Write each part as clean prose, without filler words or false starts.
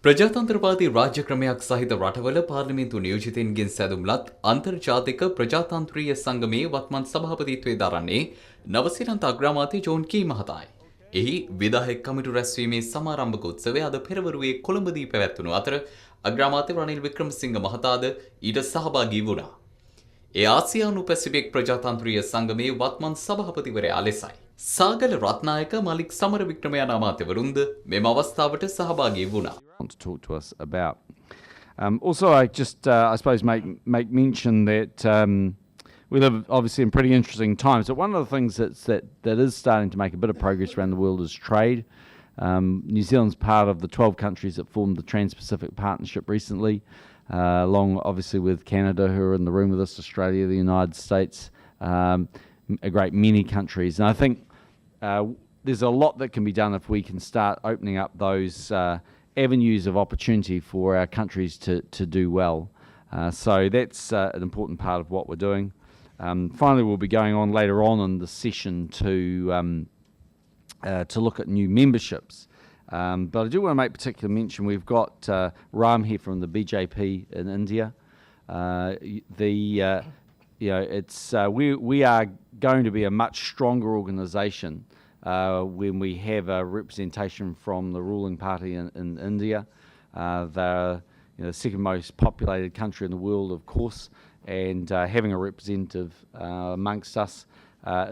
ප්‍රජාතන්ත්‍රවාදී රාජ්‍ය ක්‍රමයක් සහිත රටවල පාර්ලිමේන්තු නියෝජිතයින්ගෙන් සැදුම්ලත් අන්තර්ජාතික ප්‍රජාතන්ත්‍රීය සංගමයේ වත්මන් සභාපතිත්වයේ දරන්නේ නවසීලන්ත අග්‍රාමාත්‍ය ජෝන් කී මහතායි. එහි විධායක කමිටු රැස්වීමේ සමාරම්භක උත්සවය අද පෙරවරුවේ කොළඹදී පැවැත්වුණු අතර අග්‍රාමාත්‍ය රනිල් වික්‍රමසිංහ මහතාද ඊට සහභාගී වුණා. ඒ ආසියානු පැසිෆික් ප්‍රජාතන්ත්‍රීය සංගමයේ වත්මන් සභාපතිවරයා ලෙසයි. සාගල රත්නායක මලික් සමරවික්‍රම යන අමාත්‍යවරුන්ද මෙම අවස්ථාවට සහභාගී වුණා. Want to talk to us about. Also, I suppose, make mention that we live obviously in pretty interesting times. But one of the things that is starting to make a bit of progress around the world is trade. New Zealand's part of the 12 countries that formed the Trans-Pacific Partnership recently, along obviously with Canada, who are in the room with us, Australia, the United States, a great many countries. And I think there's a lot that can be done if we can start opening up those avenues of opportunity for our countries to do well. So that's an important part of what we're doing. Finally, we'll be going on later on in the session to look at new memberships. But I do want to make particular mention, we've got Ram here from the BJP in India. We are going to be a much stronger organisation when we have a representation from the ruling party in India. They're the second most populated country in the world, of course, and having a representative amongst us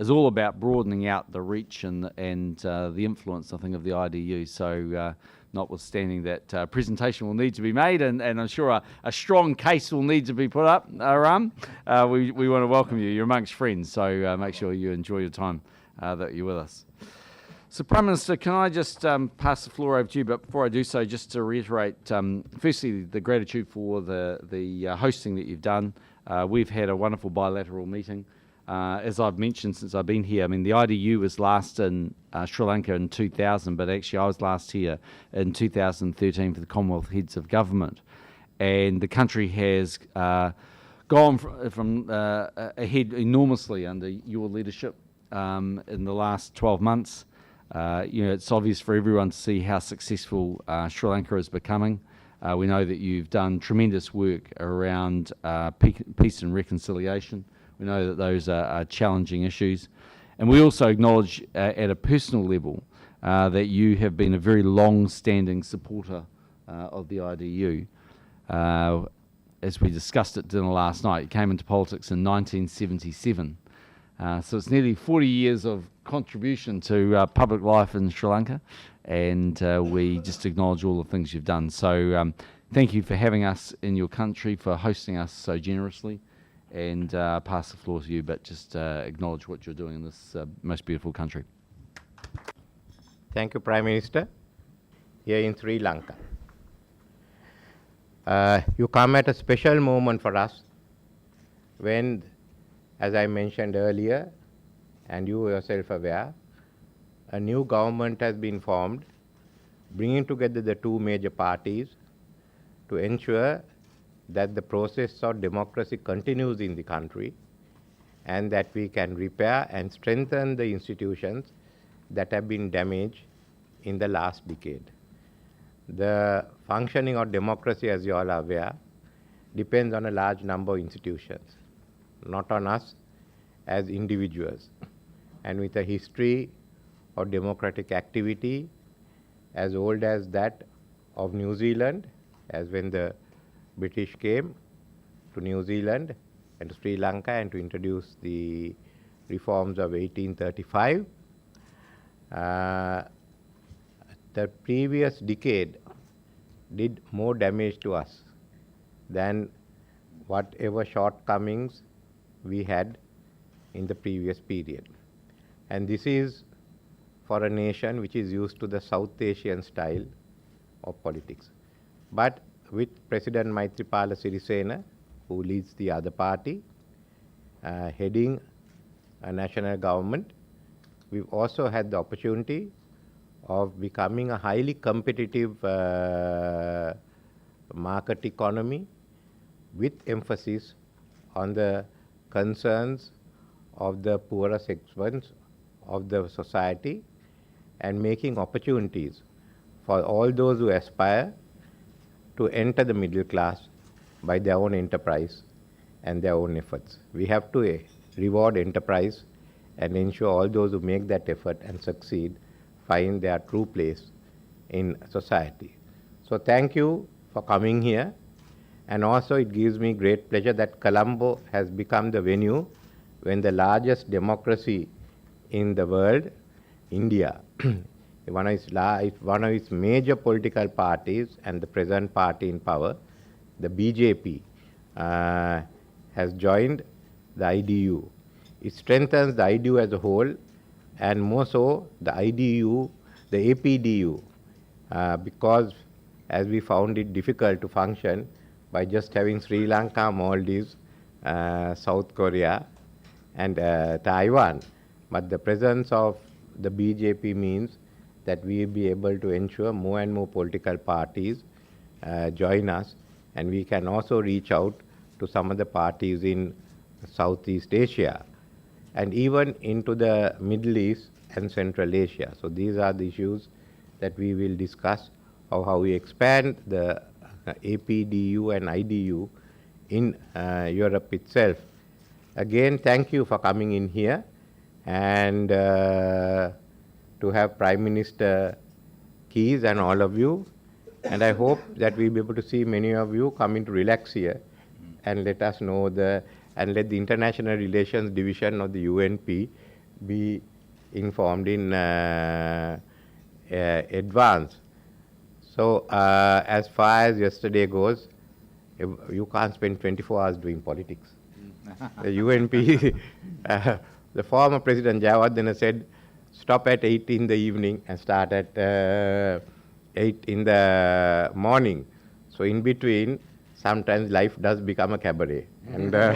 is all about broadening out the reach and the influence, I think, of the IDU. So notwithstanding that presentation will need to be made, and I'm sure a strong case will need to be put up, Ram, we want to welcome you. You're amongst friends, so make sure you enjoy your time that you're with us. So, Prime Minister, can I just pass the floor over to you? But before I do so, just to reiterate, firstly, the gratitude for the hosting that you've done. We've had a wonderful bilateral meeting. As I've mentioned since I've been here, I mean, the IDU was last in Sri Lanka in 2000, but actually I was last here in 2013 for the Commonwealth Heads of Government. And the country has gone from ahead enormously under your leadership in the last 12 months. It's obvious for everyone to see how successful Sri Lanka is becoming. We know that you've done tremendous work around peace and reconciliation. We know that those are challenging issues. And we also acknowledge at a personal level that you have been a very long-standing supporter of the IDU. As we discussed at dinner last night, you came into politics in 1977. So it's nearly 40 years of contribution to public life in Sri Lanka, and we just acknowledge all the things you've done. So thank you for having us in your country, for hosting us so generously, and pass the floor to you, but just acknowledge what you're doing in this most beautiful country. Thank you, Prime Minister. Here in Sri Lanka, you come at a special moment for us when, as I mentioned earlier, and you yourself aware, a new government has been formed, bringing together the two major parties to ensure that the process of democracy continues in the country and that we can repair and strengthen the institutions that have been damaged in the last decade. The functioning of democracy, as you all are aware, depends on a large number of institutions, not on us as individuals. And with a history of democratic activity as old as that of New Zealand, as when the British came to New Zealand and to Sri Lanka and to introduce the reforms of 1835, the previous decade did more damage to us than whatever shortcomings we had in the previous period. And this is for a nation which is used to the South Asian style of politics. But with President Maithripala Sirisena, who leads the other party, heading a national government, we've also had the opportunity of becoming a highly competitive market economy with emphasis on the concerns of the poorer segments of the society and making opportunities for all those who aspire to enter the middle class by their own enterprise and their own efforts. We have to reward enterprise and ensure all those who make that effort and succeed find their true place in society. So thank you for coming here. And also it gives me great pleasure that Colombo has become the venue when the largest democracy in the world, India, one of its major political parties and the present party in power, the BJP, has joined the IDU. It strengthens the IDU as a whole, and more so the IDU, the APDU, because as we found it difficult to function by just having Sri Lanka, Maldives, South Korea, and Taiwan. But the presence of the BJP means that we will be able to ensure more and more political parties join us, and we can also reach out to some of the parties in Southeast Asia and even into the Middle East and Central Asia. So these are the issues that we will discuss of how we expand the APDU and IDU in Europe itself. Again, thank you for coming in here, and to have Prime Minister Keys and all of you. And I hope that we'll be able to see many of you come in to relax here and let us know and let the International Relations Division of the UNP be informed in advance. So as far as yesterday goes, you can't spend 24 hours doing politics. The UNP, the former President Jayawardena said, stop at 8 in the evening and start at 8 in the morning. So in between, sometimes life does become a cabaret. And, and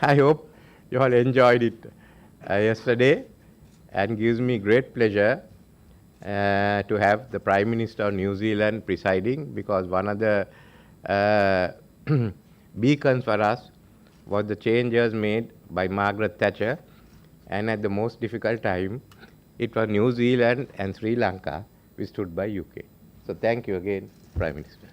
I hope you all enjoyed it yesterday, and gives me great pleasure to have the Prime Minister of New Zealand presiding, because one of the beacons for us was the changes made by Margaret Thatcher, and at the most difficult time, it was New Zealand and Sri Lanka which stood by UK. So thank you again, Prime Minister.